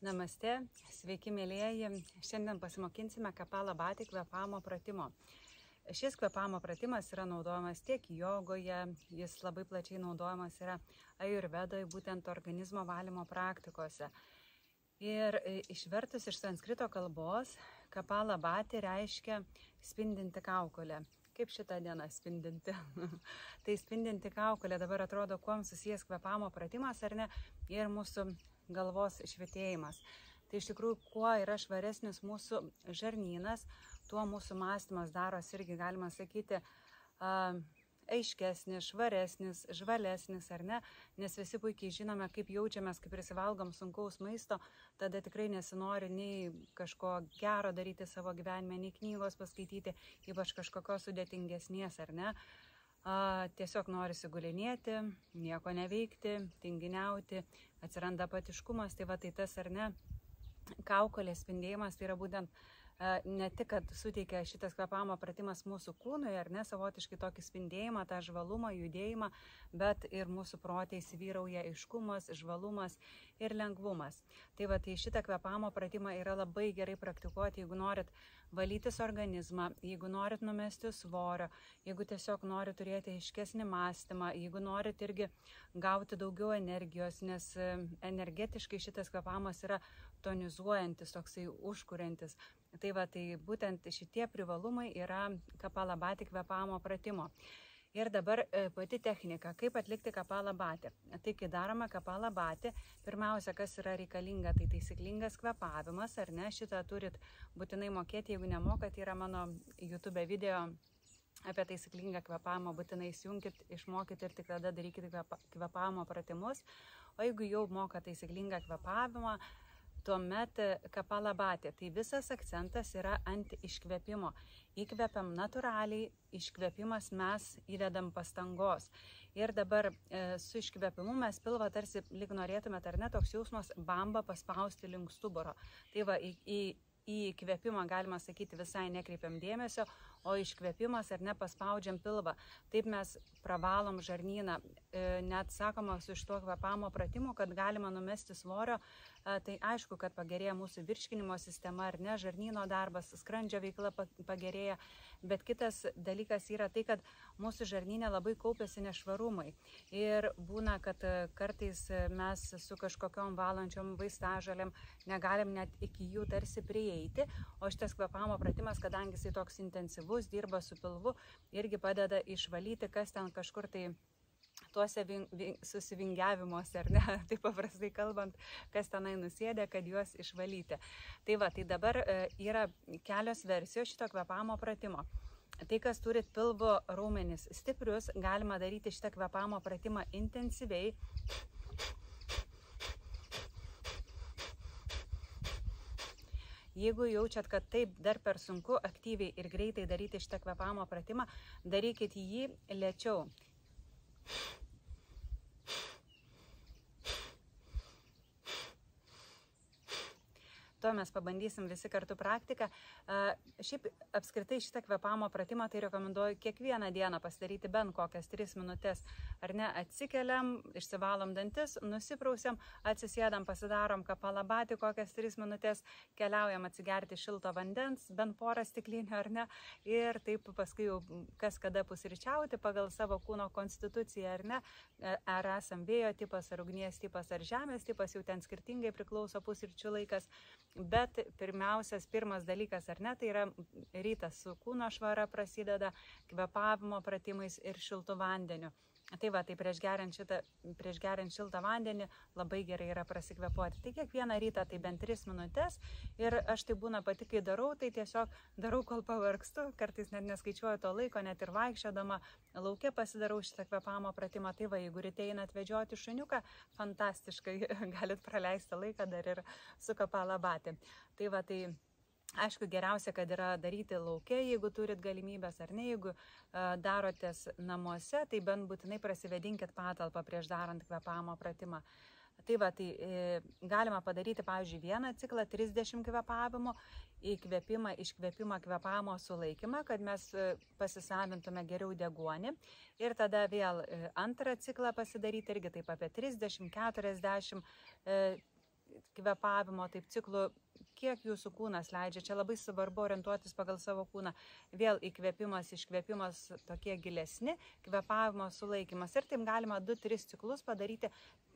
Namaste, sveiki mėlyjeji. Šiandien pasimokinsime kapalabhati kvėpavimo pratimo. Šis kvėpavimo pratimas yra naudojamas tiek jogoje, jis labai plačiai naudojamas yra ajurvedoje, būtent organizmo valymo praktikose. Ir išvertus iš sanskrito kalbos, kapalabhati reiškia spindinti kaukolę. Kaip šitą dieną spindinti? Tai spindinti kaukolę dabar atrodo, kuom susijęs kvėpavimo pratimas ar ne, ir mūsų galvos švietėjimas. Tai iš tikrųjų, kuo yra švaresnis mūsų žarnynas, tuo mūsų mąstymas darosi irgi, galima sakyti, aiškesnis, švaresnis, žvalesnis, ar ne? Nes visi puikiai žinome, kaip jaučiamės, kaip prisivalgom sunkaus maisto, tada tikrai nesinori nei kažko gero daryti savo gyvenime, nei knygos paskaityti, ypač kažkokios sudėtingesnės, ar ne? Tiesiog norisi gulinėti, nieko neveikti, tinginiauti, atsiranda apatiškumas, tai va tai tas ar ne, kaukolės spindėjimas, tai yra būtent ne tik, kad suteikia šitas kvėpavimo pratimas mūsų kūnui, ar ne, savotiškai tokį spindėjimą, tą žvalumą, judėjimą, bet ir mūsų protė įsivyrauja aiškumas, žvalumas ir lengvumas. Tai va, tai šitą kvėpavimo pratimą yra labai gerai praktikuoti, jeigu norit valytis organizmą, jeigu norit numesti svorio, jeigu tiesiog norit turėti aiškesnį mąstymą, jeigu norit irgi gauti daugiau energijos, nes energetiškai šitas kvėpavimas yra tonizuojantis, toksai užkuriantis. Tai va, tai būtent šitie privalumai yra kapalabhati kvėpavimo pratimo. Ir dabar pati technika, kaip atlikti kapalabhati. Tai kai darome kapalabhati, pirmiausia, kas yra reikalinga, tai taisyklingas kvėpavimas, ar ne, šitą turit būtinai mokėti, jeigu nemokat, yra mano YouTube video apie taisyklingą kvėpavimą, būtinai įsijunkit, išmokit ir tik tada darykite kvėpavimo pratimus. O jeigu jau moka taisyklingą kvėpavimą, tuomet kapalabhati, tai visas akcentas yra ant iškvėpimo. Įkvepiam natūraliai, iškvėpimas mes įdedam pastangos. Ir dabar su iškvėpimu mes pilvą tarsi lyg norėtumėt, ar ne, toks jausmas bamba paspausti link stuburo. Tai va, į įkvėpimą galima sakyti visai nekreipiam dėmesio, o iškvėpimas ar ne paspaudžiam pilvą. Taip mes pravalom žarnyną. Net sakoma su šituo kvėpavimo pratimu, kad galima numesti svorio, tai aišku, kad pagerėja mūsų virškinimo sistema ar ne, žarnyno darbas, skrandžio veikla pagerėja, bet kitas dalykas yra tai, kad mūsų žarnyne labai kaupiasi nešvarumai. Ir būna, kad kartais mes su kažkokiom valančiom vaistažolėm negalim net iki jų tarsi prieiti, o šitas kvėpavimo pratimas, kadangi jisai toks intensyvus, dirba su pilvu, irgi padeda išvalyti, kas ten kažkur tai tuose susivingiavimuose, ar ne, taip paprastai kalbant, kas tenai nusėdė, kad juos išvalyti. Tai va, tai dabar yra kelios versijos šito kvėpavimo pratimo. Tai, kas turit pilvo raumenis stiprius, galima daryti šitą kvėpavimo pratimą intensyviai. Jeigu jaučiat, kad taip dar per sunku aktyviai ir greitai daryti šitą kvėpavimo pratimą, darykit jį lėčiau. To mes pabandysim visi kartu praktiką. Šiaip apskritai šitą kvėpavimo pratimą tai rekomenduoju kiekvieną dieną pasidaryti bent kokias 3 minutės. Ar ne, atsikeliam, išsivalom dantis, nusiprausiam, atsisėdam, pasidarom kapalabhati kokias 3 minutės, keliaujam atsigerti šilto vandens, bent porą stiklinių, ar ne, ir taip paskui jau kas kada pusryčiauti pagal savo kūno konstituciją, ar ne, ar esam vėjo tipas, ar ugnies tipas, ar žemės tipas, jau ten skirtingai priklauso pusryčių laikas. Bet pirmas dalykas, ar ne, tai yra rytas su kūno švara prasideda, kvėpavimo pratimais ir šiltu vandeniu. Tai va, tai prieš geriant šiltą vandenį labai gerai yra prasikvėpuoti. Tai kiekvieną rytą tai bent 3 minutės ir aš tai būna pati, kai darau, tai tiesiog darau, kol pavargstu, kartais net neskaičiuoju to laiko, net ir vaikščiodama lauke pasidarau šitą kvėpavimo pratimą. Tai va, jeigu ryte einat vedžioti šuniuką, fantastiškai galit praleisti laiką dar ir su kapalabhati. Tai va, tai aišku, geriausia, kad yra daryti lauke, jeigu turit galimybės, ar ne, jeigu darotės namuose, tai bent būtinai prasivedinkit patalpą prieš darant kvėpavimo pratimą. Tai va, tai galima padaryti, pavyzdžiui, vieną ciklą 30 kvėpavimų, įkvėpimą, iškvėpimą, kvėpavimo sulaikymą, kad mes pasisavintume geriau deguonį. Ir tada vėl antrą ciklą pasidaryti irgi taip apie 30, 40 kvėpavimo, taip ciklų, kiek jūsų kūnas leidžia. Čia labai svarbu orientuotis pagal savo kūną. Vėl įkvėpimas, iškvėpimas tokie gilesni, kvėpavimo sulaikymas. Ir taip galima 2-3 ciklus padaryti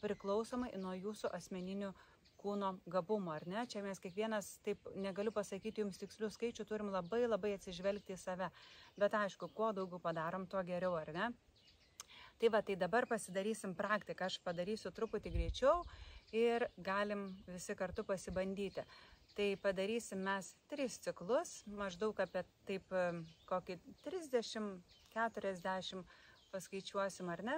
priklausomai nuo jūsų asmeninių kūno gabumo, ar ne? Čia mes kiekvienas, taip negaliu pasakyti jums tikslių skaičių, turim labai atsižvelgti į save. Bet aišku, kuo daugiau padarom, tuo geriau, ar ne? Tai va, tai dabar pasidarysim praktiką, aš padarysiu truputį greičiau ir galim visi kartu pasibandyti. Tai padarysim mes 3 ciklus, maždaug apie taip kokį 30-40 paskaičiuosim, ar ne?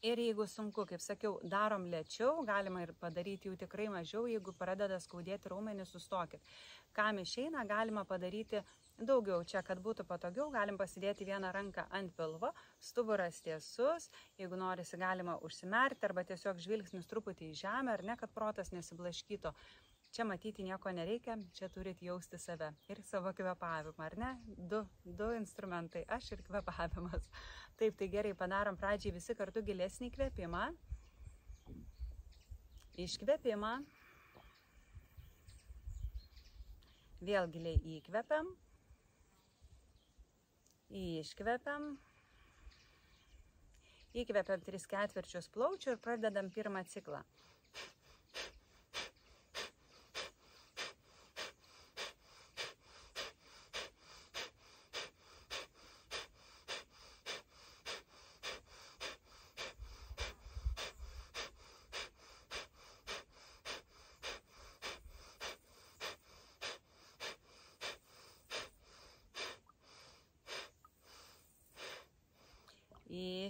Ir jeigu sunku, kaip sakiau, darom lėčiau, galima ir padaryti jų tikrai mažiau, jeigu pradeda skaudėti raumenys, sustokit. Kam išeina, galima padaryti daugiau. Čia, kad būtų patogiau, galim pasidėti vieną ranką ant pilvo, stuburas tiesus, jeigu norisi, galima užsimerkti arba tiesiog žvilgsnis truputį į žemę, ar ne, kad protas nesiblaškytų. Čia matyti nieko nereikia, čia turit jausti save ir savo kvėpavimą, ar ne? Du instrumentai, aš ir kvėpavimas. Taip, tai gerai, padarom pradžiai visi kartu gilesnį kvėpimą. Iškvėpimą. Vėl giliai įkvepiam. Iškvepiam. Įkvepiam 3/4 plaučių ir pradedam pirmą ciklą.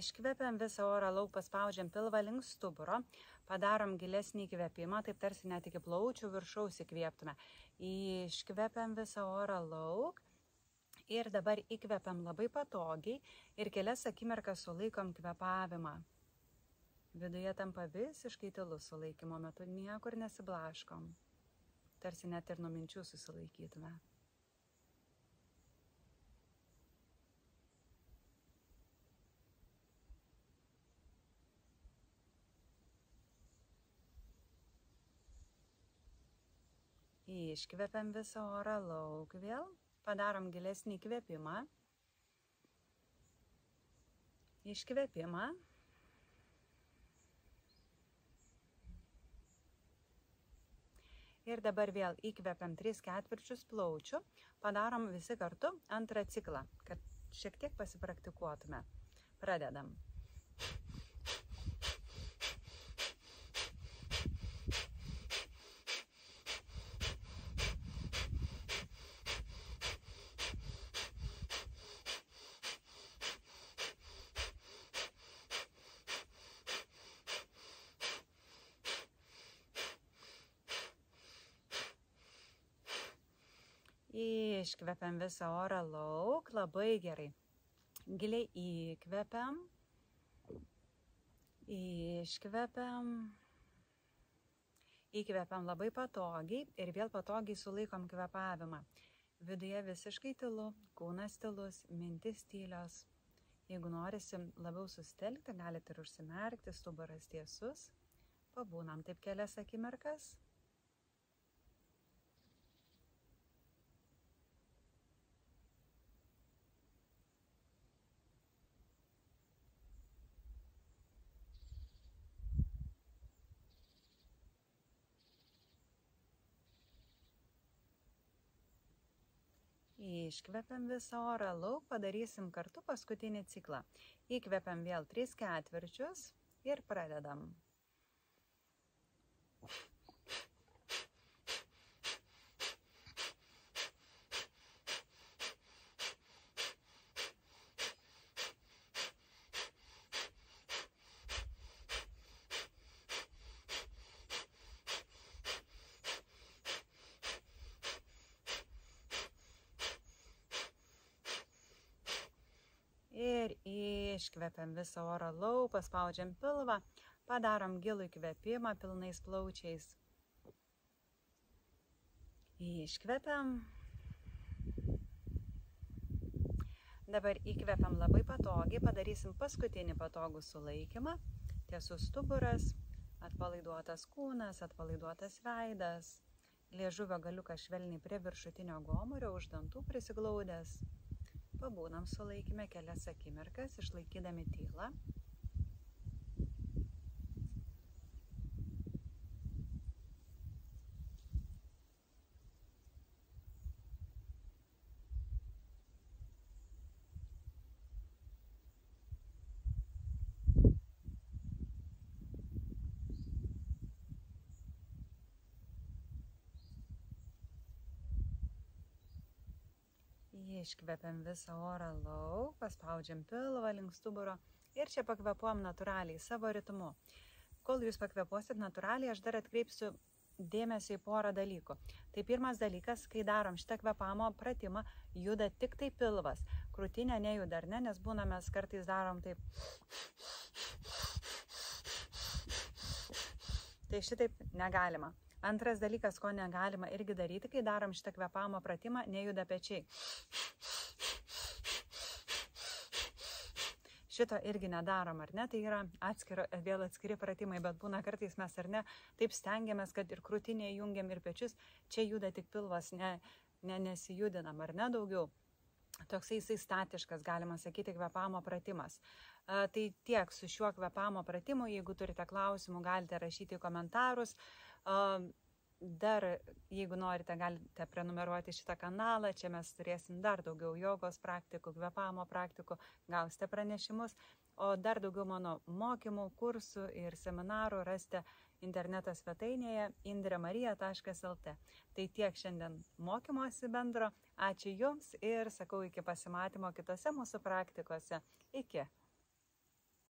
Iškvepiam visą orą lauk, paspaudžiam pilvą link stuburo, padarom gilesnį įkvėpimą, taip tarsi net iki plaučių viršaus įkvėptume. Iškvepiam visą orą lauk ir dabar įkvepiam labai patogiai ir kelias akimirkas sulaikom kvėpavimą. Viduje tampa visiškai tylus sulaikymo metu, niekur nesiblaškom, tarsi net ir nuo minčių susilaikytume. Iškvepiam visą orą lauk vėl, padarom gilesnį įkvėpimą, iškvėpimą, ir dabar vėl įkvepiam 3/4 plaučių, padarom visi kartu antrą ciklą, kad šiek tiek pasipraktikuotume. Pradedam. Iškvepiam visą orą lauk, labai gerai. Giliai įkvepiam, iškvepiam, įkvepiam labai patogiai ir vėl patogiai sulaikom kvėpavimą. Viduje visiškai tylu, kūnas tylus, mintis tylios. Jeigu norisi labiau sustelkti, galite ir užsimerkti, stuburas tiesus. Pabūnam taip kelias akimirkas. Iškvepiam visą orą lauk, padarysim kartu paskutinį ciklą. Įkvepiam vėl 3/4 ir pradedam. Ir iškvepiam visą orą lauk, paspaudžiam pilvą, padarom gilų įkvėpimą pilnais plaučiais. Iškvepiam. Dabar įkvepiam labai patogiai, padarysim paskutinį patogų sulaikymą. Tiesus stuburas, Atpalaiduotas kūnas, atpalaiduotas veidas. Liežuvio galiukas švelniai prie viršutinio gomurio, už dantų prisiglaudęs. Pabūnam sulaikime kelias akimirkas, išlaikydami tylą. Iškvepiam visą orą lauk, paspaudžiam pilvą link stuburo ir čia pakvepuojam natūraliai, savo ritmu. Kol jūs pakvepuosit natūraliai, aš dar atkreipsiu dėmesį į porą dalykų. Tai pirmas dalykas, kai darom šitą kvepamo pratimą, juda tik tai pilvas. Krūtinė nejuda, ar ne, nes būna mes kartais darom taip. Tai šitaip negalima. Antras dalykas, ko negalima irgi daryti, kai darom šitą kvepamo pratimą, nejuda pečiai. Šito irgi nedarom, ar ne? Tai yra vėl atskiri pratimai, bet būna kartais mes, ar ne, taip stengiamės, kad ir krūtinė jungiam ir pečius, čia juda tik pilvas, nesijudinam, ar ne, daugiau. Toksai jisai statiškas, galima sakyti, kvepamo pratimas. Tai tiek su šiuo kvepamo pratimu, jeigu turite klausimų, galite rašyti į komentarus. Dar, jeigu norite, galite prenumeruoti šitą kanalą, čia mes turėsim dar daugiau jogos praktikų, kvepamo praktikų, gausite pranešimus, o dar daugiau mano mokymų, kursų ir seminarų rasite interneto svetainėje indremarija.lt. Tai tiek šiandien mokymosi bendro, ačiū Jums ir sakau iki pasimatymo kitose mūsų praktikose. Iki.